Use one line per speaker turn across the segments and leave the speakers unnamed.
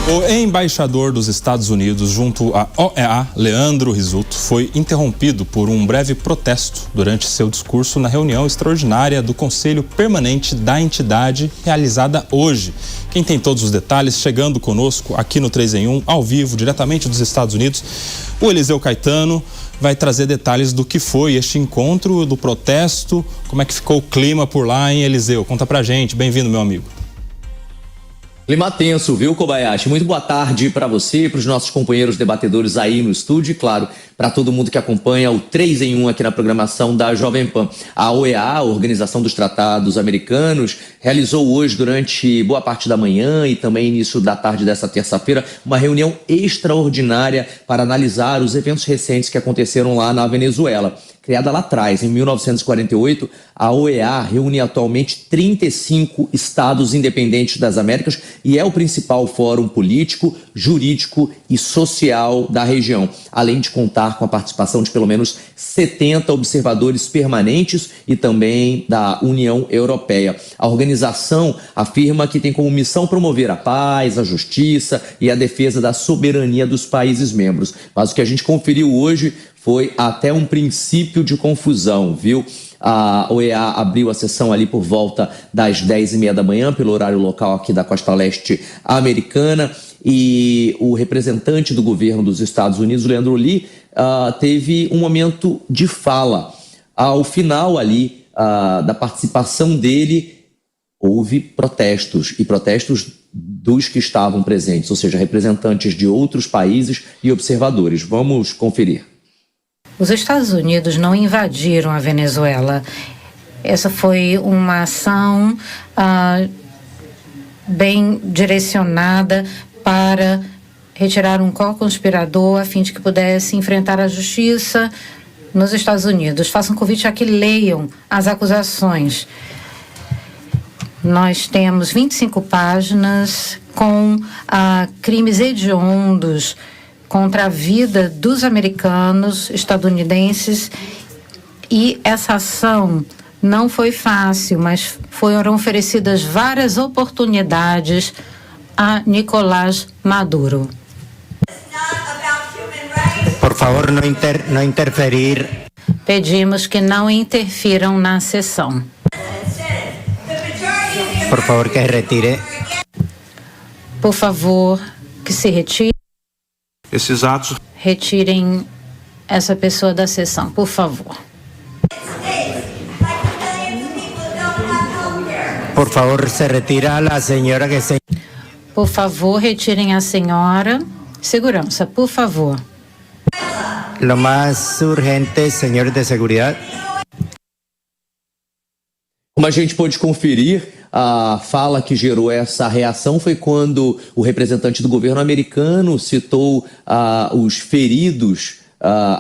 O embaixador dos Estados Unidos junto à OEA, Leandro Risotto, foi interrompido por um breve protesto durante seu discurso na reunião extraordinária do Conselho Permanente da entidade, realizada hoje. Quem tem todos os detalhes, chegando conosco aqui no 3 em 1, ao vivo, diretamente dos Estados Unidos, o Eliseu Caetano vai trazer detalhes do que foi este encontro, do protesto, como é que ficou o clima por lá, hein, Eliseu? Conta pra gente. Bem-vindo, meu amigo.
Clima tenso, viu, Kobayashi? Muito boa tarde para você, para os nossos companheiros debatedores aí no estúdio e, claro, para todo mundo que acompanha o 3 em 1 aqui na programação da Jovem Pan. A OEA, a Organização dos Tratados Americanos, realizou hoje, durante boa parte da manhã e também início da tarde dessa terça-feira, uma reunião extraordinária para analisar os eventos recentes que aconteceram lá na Venezuela. Criada lá atrás, em 1948, a OEA reúne atualmente 35 estados independentes das Américas e é o principal fórum político, jurídico e social da região, além de contar com a participação de pelo menos 70 observadores permanentes e também da União Europeia. A organização afirma que tem como missão promover a paz, a justiça e a defesa da soberania dos países membros. Mas o que a gente conferiu hoje foi até um princípio de confusão, viu? A OEA abriu a sessão ali por volta das 10h30 da manhã, pelo horário local aqui da costa leste americana, e o representante do governo dos Estados Unidos, Leandro Lee, teve um momento de fala. Ao final ali da participação dele, houve protestos, e protestos dos que estavam presentes, ou seja, representantes de outros países e observadores. Vamos conferir.
Os Estados Unidos não invadiram a Venezuela. Essa foi uma ação bem direcionada para retirar um co-conspirador a fim de que pudesse enfrentar a justiça nos Estados Unidos. Faço um convite a que leiam as acusações. Nós temos 25 páginas com crimes hediondos contra a vida dos americanos, estadunidenses, e essa ação não foi fácil, mas foram oferecidas várias oportunidades a Nicolás Maduro.
Por favor, não interferir.
Pedimos que não interfiram na sessão.
Por favor, que retire.
Por favor, que se retire.
Esses atos.
Retirem essa pessoa da sessão, por favor.
Por favor, se retira a senhora que se...
Por favor, retirem a senhora. Segurança, por favor.
Lo mais urgente, senhores de segurança.
Como a gente pôde conferir, a fala que gerou essa reação foi quando o representante do governo americano citou os feridos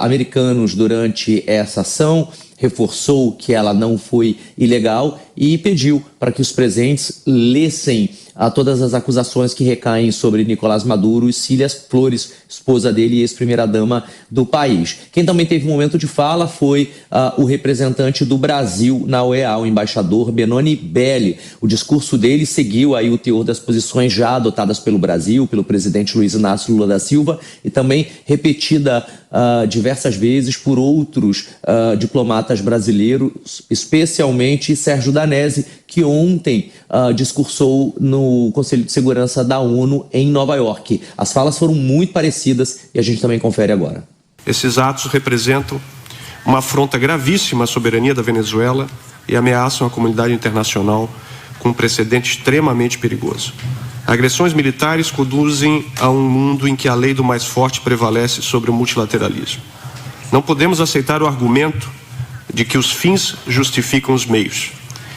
americanos durante essa ação, reforçou que ela não foi ilegal e pediu para que os presentes lessem todas as acusações que recaem sobre Nicolás Maduro e Cília Flores, esposa dele e ex-primeira-dama do país. Quem também teve um momento de fala foi o representante do Brasil na OEA, o embaixador Benoni Belli. O discurso dele seguiu aí o teor das posições já adotadas pelo Brasil, pelo presidente Luiz Inácio Lula da Silva, e também repetida diversas vezes por outros diplomatas brasileiros, especialmente Sérgio Danesi, que ontem discursou no Conselho de Segurança da ONU em Nova York. As falas foram muito parecidas e a gente também confere agora.
Esses atos representam uma afronta gravíssima à soberania da Venezuela e ameaçam a comunidade internacional com um precedente extremamente perigoso. Agressões militares conduzem a um mundo em que a lei do mais forte prevalece sobre o multilateralismo. Não podemos aceitar o argumento de que os fins justificam os meios.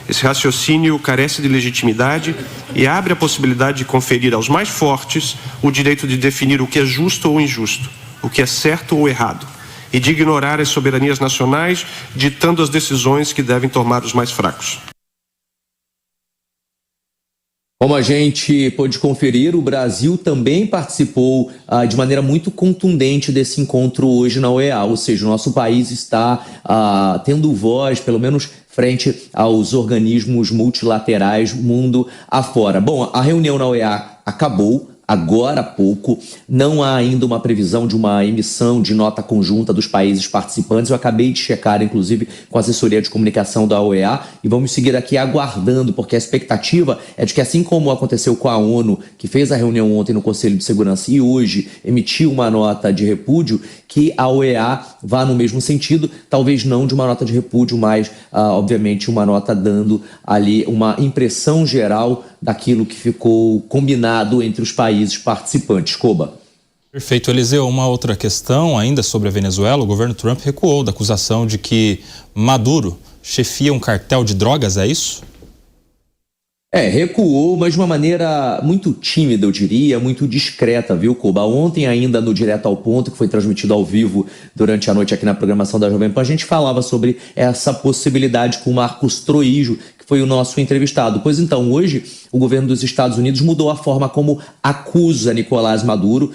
Esse raciocínio carece de legitimidade e abre a possibilidade de conferir aos mais fortes o direito de definir o que é justo ou injusto, o que é certo ou errado, e de ignorar as soberanias nacionais, ditando as decisões que devem tomar os mais fracos.
Como a gente pôde conferir, o Brasil também participou de maneira muito contundente desse encontro hoje na OEA, ou seja, o nosso país está tendo voz, pelo menos frente aos organismos multilaterais mundo afora. Bom, a reunião na OEA acabou agora há pouco. Não há ainda uma previsão de uma emissão de nota conjunta dos países participantes. Eu acabei de checar, inclusive, com a assessoria de comunicação da OEA, e vamos seguir aqui aguardando, porque a expectativa é de que, assim como aconteceu com a ONU, que fez a reunião ontem no Conselho de Segurança e hoje emitiu uma nota de repúdio, que a OEA vá no mesmo sentido, talvez não de uma nota de repúdio, mas, obviamente, uma nota dando ali uma impressão geral daquilo que ficou combinado entre os países participantes. Koba.
Perfeito, Eliseu. Uma outra questão ainda sobre a Venezuela. O governo Trump recuou da acusação de que Maduro chefia um cartel de drogas, é isso?
Recuou, mas de uma maneira muito tímida, eu diria, muito discreta, viu, Koba? Ontem ainda no Direto ao Ponto, que foi transmitido ao vivo durante a noite aqui na programação da Jovem Pan, a gente falava sobre essa possibilidade com o Marcos Troijo, que foi o nosso entrevistado. Pois então, hoje o governo dos Estados Unidos mudou a forma como acusa Nicolás Maduro,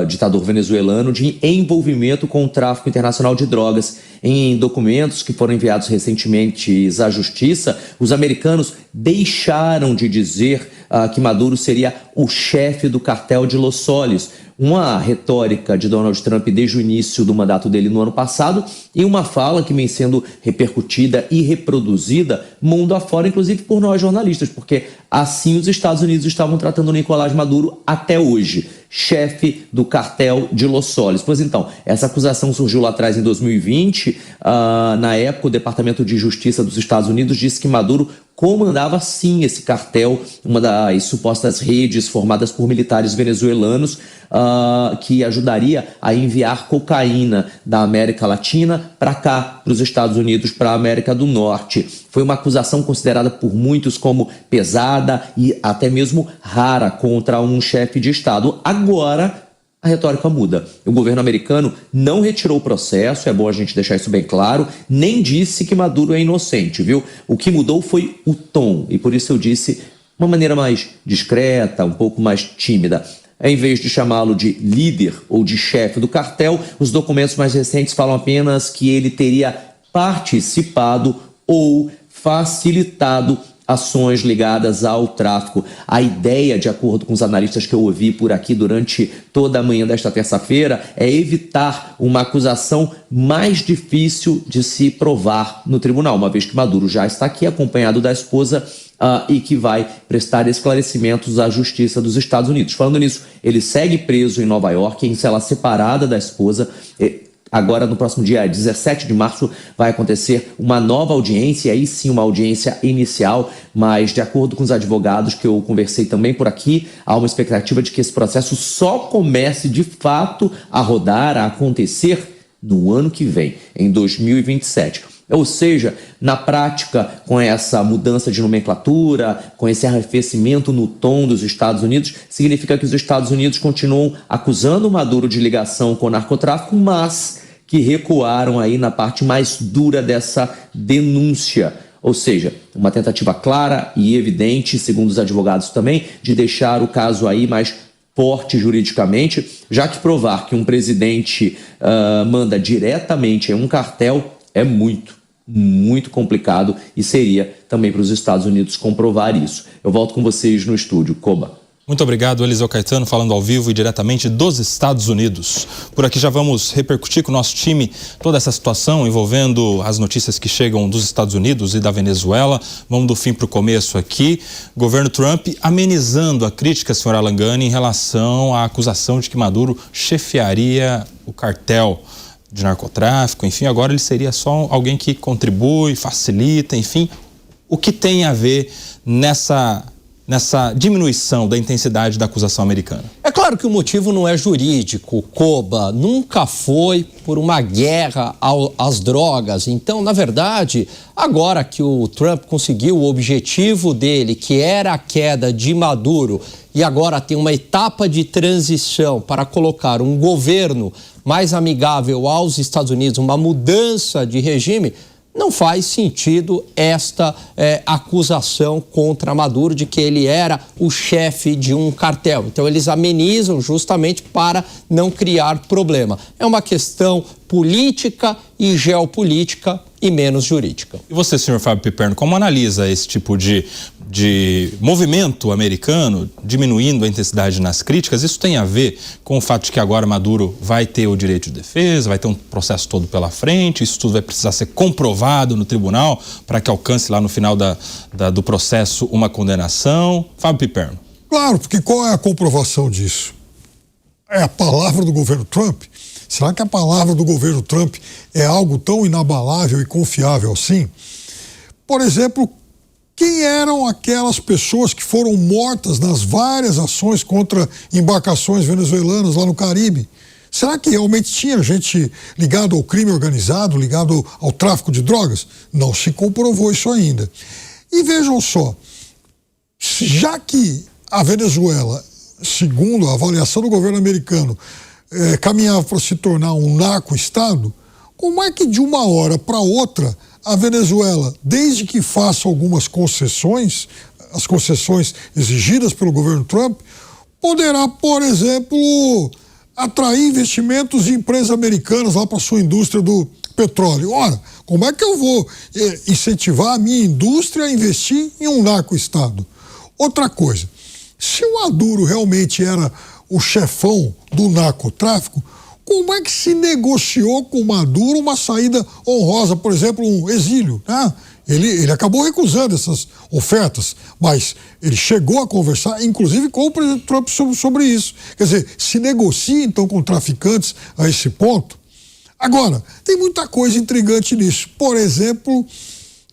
ditador venezuelano, de envolvimento com o tráfico internacional de drogas. Em documentos que foram enviados recentemente à Justiça, os americanos deixaram de dizer que Maduro seria o chefe do cartel de Los Soles, uma retórica de Donald Trump desde o início do mandato dele no ano passado, e uma fala que vem sendo repercutida e reproduzida mundo afora, inclusive por nós jornalistas, porque assim os Estados Unidos estavam tratando Nicolás Maduro até hoje, chefe do cartel de Los Soles. Pois então, essa acusação surgiu lá atrás em 2020, na época o Departamento de Justiça dos Estados Unidos disse que Maduro comandava sim esse cartel, uma das supostas redes formadas por militares venezuelanos, que ajudaria a enviar cocaína da América Latina para cá, para os Estados Unidos, para a América do Norte. Foi uma acusação considerada por muitos como pesada e até mesmo rara contra um chefe de Estado. Agora, a retórica muda. O governo americano não retirou o processo, é bom a gente deixar isso bem claro, nem disse que Maduro é inocente, viu? O que mudou foi o tom, e por isso eu disse uma maneira mais discreta, um pouco mais tímida. Em vez de chamá-lo de líder ou de chefe do cartel, os documentos mais recentes falam apenas que ele teria participado ou facilitado ações ligadas ao tráfico. A ideia, de acordo com os analistas que eu ouvi por aqui durante toda a manhã desta terça-feira, é evitar uma acusação mais difícil de se provar no tribunal, uma vez que Maduro já está aqui acompanhado da esposa e que vai prestar esclarecimentos à Justiça dos Estados Unidos. Falando nisso, ele segue preso em Nova York, em cela separada da esposa. Agora, no próximo dia 17 de março, vai acontecer uma nova audiência, aí sim uma audiência inicial, mas de acordo com os advogados que eu conversei também por aqui, há uma expectativa de que esse processo só comece de fato a rodar, a acontecer no ano que vem, em 2027. Ou seja, na prática, com essa mudança de nomenclatura, com esse arrefecimento no tom dos Estados Unidos, significa que os Estados Unidos continuam acusando Maduro de ligação com o narcotráfico, mas que recuaram aí na parte mais dura dessa denúncia. Ou seja, uma tentativa clara e evidente, segundo os advogados também, de deixar o caso aí mais forte juridicamente, já que provar que um presidente manda diretamente em um cartel é muito complicado, e seria também para os Estados Unidos comprovar isso. Eu volto com vocês no estúdio. Koba.
Muito obrigado, Eliseu Caetano, falando ao vivo e diretamente dos Estados Unidos. Por aqui já vamos repercutir com o nosso time toda essa situação envolvendo as notícias que chegam dos Estados Unidos e da Venezuela. Vamos do fim para o começo aqui. Governo Trump amenizando a crítica, senhor Alangani, em relação à acusação de que Maduro chefiaria o cartel de narcotráfico, enfim, agora ele seria só alguém que contribui, facilita, enfim. O que tem a ver nessa diminuição da intensidade da acusação americana?
É claro que o motivo não é jurídico, Koba, nunca foi por uma guerra às drogas. Então, na verdade, agora que o Trump conseguiu o objetivo dele, que era a queda de Maduro, e agora tem uma etapa de transição para colocar um governo mais amigável aos Estados Unidos, uma mudança de regime, não faz sentido esta acusação contra Maduro de que ele era o chefe de um cartel. Então eles amenizam justamente para não criar problema. É uma questão política e geopolítica e menos jurídica.
E você, senhor Fábio Piperno, como analisa esse tipo de de movimento americano diminuindo a intensidade nas críticas, isso tem a ver com o fato de que agora Maduro vai ter o direito de defesa, vai ter um processo todo pela frente, isso tudo vai precisar ser comprovado no tribunal para que alcance lá no final do processo uma condenação? Fábio Piperno.
Claro, porque qual é a comprovação disso? É a palavra do governo Trump? Será que a palavra do governo Trump é algo tão inabalável e confiável assim? Por exemplo, quem eram aquelas pessoas que foram mortas nas várias ações contra embarcações venezuelanas lá no Caribe? Será que realmente tinha gente ligada ao crime organizado, ligado ao tráfico de drogas? Não se comprovou isso ainda. E vejam só, já que a Venezuela, segundo a avaliação do governo americano, caminhava para se tornar um narco-estado, como é que de uma hora para outra a Venezuela, desde que faça algumas concessões, as concessões exigidas pelo governo Trump, poderá, por exemplo, atrair investimentos de empresas americanas lá para sua indústria do petróleo? Ora, como é que eu vou incentivar a minha indústria a investir em um narco-estado? Outra coisa, se o Maduro realmente era o chefão do narcotráfico, como é que se negociou com o Maduro uma saída honrosa, por exemplo, um exílio, né? Ele acabou recusando essas ofertas, mas ele chegou a conversar, inclusive com o presidente Trump, sobre isso. Quer dizer, se negocia então com traficantes a esse ponto. Agora, tem muita coisa intrigante nisso. Por exemplo,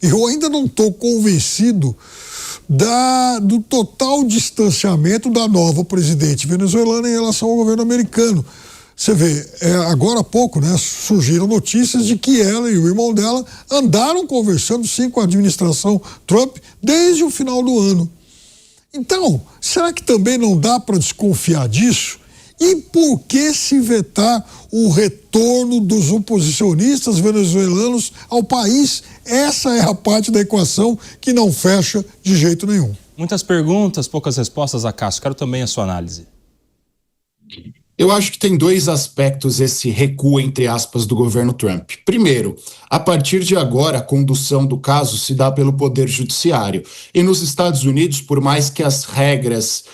eu ainda não estou convencido do total distanciamento da nova presidente venezuelana em relação ao governo americano. Você vê, agora há pouco, né, surgiram notícias de que ela e o irmão dela andaram conversando sim com a administração Trump desde o final do ano. Então, será que também não dá para desconfiar disso? E por que se vetar o retorno dos oposicionistas venezuelanos ao país? Essa é a parte da equação que não fecha de jeito nenhum.
Muitas perguntas, poucas respostas, Acácio. Quero também a sua análise.
Eu acho que tem dois aspectos esse recuo, entre aspas, do governo Trump. Primeiro, a partir de agora, a condução do caso se dá pelo Poder Judiciário. E nos Estados Unidos, por mais que as regras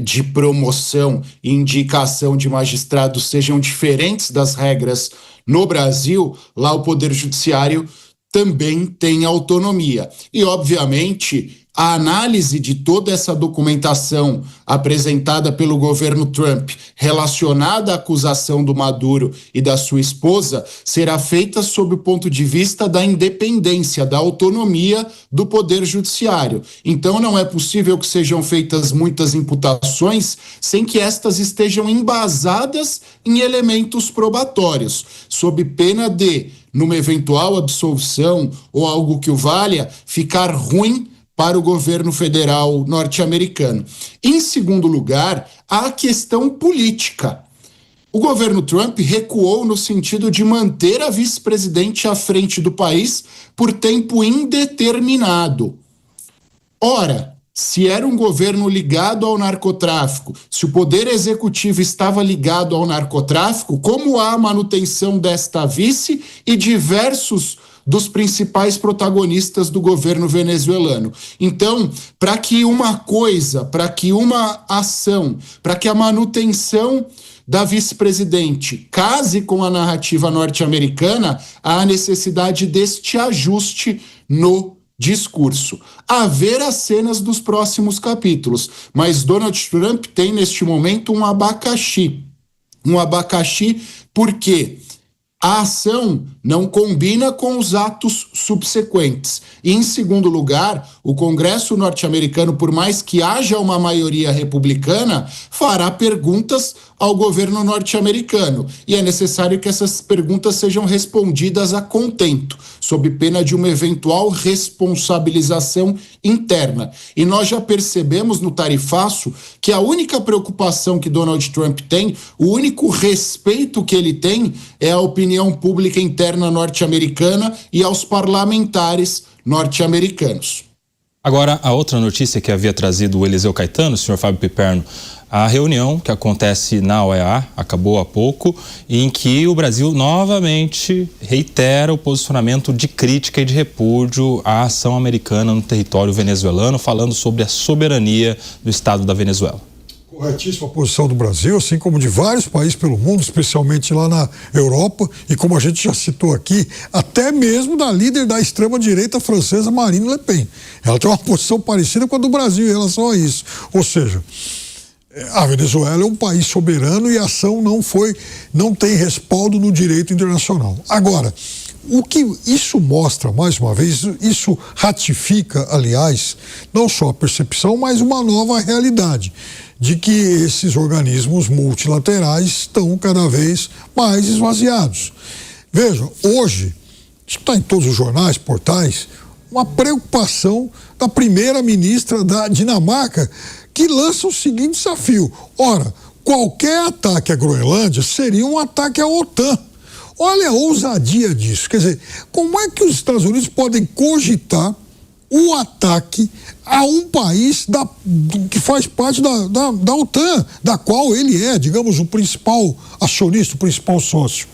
de promoção e indicação de magistrados sejam diferentes das regras no Brasil, lá o Poder Judiciário também tem autonomia. E, obviamente, a análise de toda essa documentação apresentada pelo governo Trump relacionada à acusação do Maduro e da sua esposa será feita sob o ponto de vista da independência, da autonomia do Poder Judiciário. Então não é possível que sejam feitas muitas imputações sem que estas estejam embasadas em elementos probatórios, sob pena de, numa eventual absolvição ou algo que o valha, ficar ruim para o governo federal norte-americano. Em segundo lugar, a questão política. O governo Trump recuou no sentido de manter a vice-presidente à frente do país por tempo indeterminado. Ora, se era um governo ligado ao narcotráfico, se o poder executivo estava ligado ao narcotráfico, como há a manutenção desta vice e diversos dos principais protagonistas do governo venezuelano? Então, para que uma coisa, para que uma ação, para que a manutenção da vice-presidente case com a narrativa norte-americana, há a necessidade deste ajuste no discurso. A ver as cenas dos próximos capítulos, mas Donald Trump tem neste momento um abacaxi. Um abacaxi porque a ação não combina com os atos subsequentes. E, em segundo lugar, o Congresso norte-americano, por mais que haja uma maioria republicana, fará perguntas ao governo norte-americano. E é necessário que essas perguntas sejam respondidas a contento, sob pena de uma eventual responsabilização interna. E nós já percebemos no tarifaço que a única preocupação que Donald Trump tem, o único respeito que ele tem é a opinião pública interna norte-americana e aos parlamentares norte-americanos.
Agora, a outra notícia que havia trazido o Eliseu Caetano, o senhor Fábio Piperno, A reunião que acontece na OEA acabou há pouco, em que o Brasil novamente reitera o posicionamento de crítica e de repúdio à ação americana no território venezuelano, falando sobre a soberania do Estado da Venezuela.
Corretíssima posição do Brasil, assim como de vários países pelo mundo, especialmente lá na Europa, e como a gente já citou aqui, até mesmo da líder da extrema-direita francesa, Marine Le Pen. Ela tem uma posição parecida com a do Brasil em relação a isso. Ou seja, a Venezuela é um país soberano e a ação não tem respaldo no direito internacional. Agora, o que isso mostra, mais uma vez, isso ratifica, aliás, não só a percepção, mas uma nova realidade de que esses organismos multilaterais estão cada vez mais esvaziados. Vejam, hoje, isso está em todos os jornais, portais, uma preocupação da primeira-ministra da Dinamarca, que lança o seguinte desafio: ora, qualquer ataque à Groenlândia seria um ataque à OTAN. Olha a ousadia disso. Quer dizer, como é que os Estados Unidos podem cogitar o ataque a um país que faz parte da OTAN, da qual ele é, digamos, o principal acionista, o principal sócio?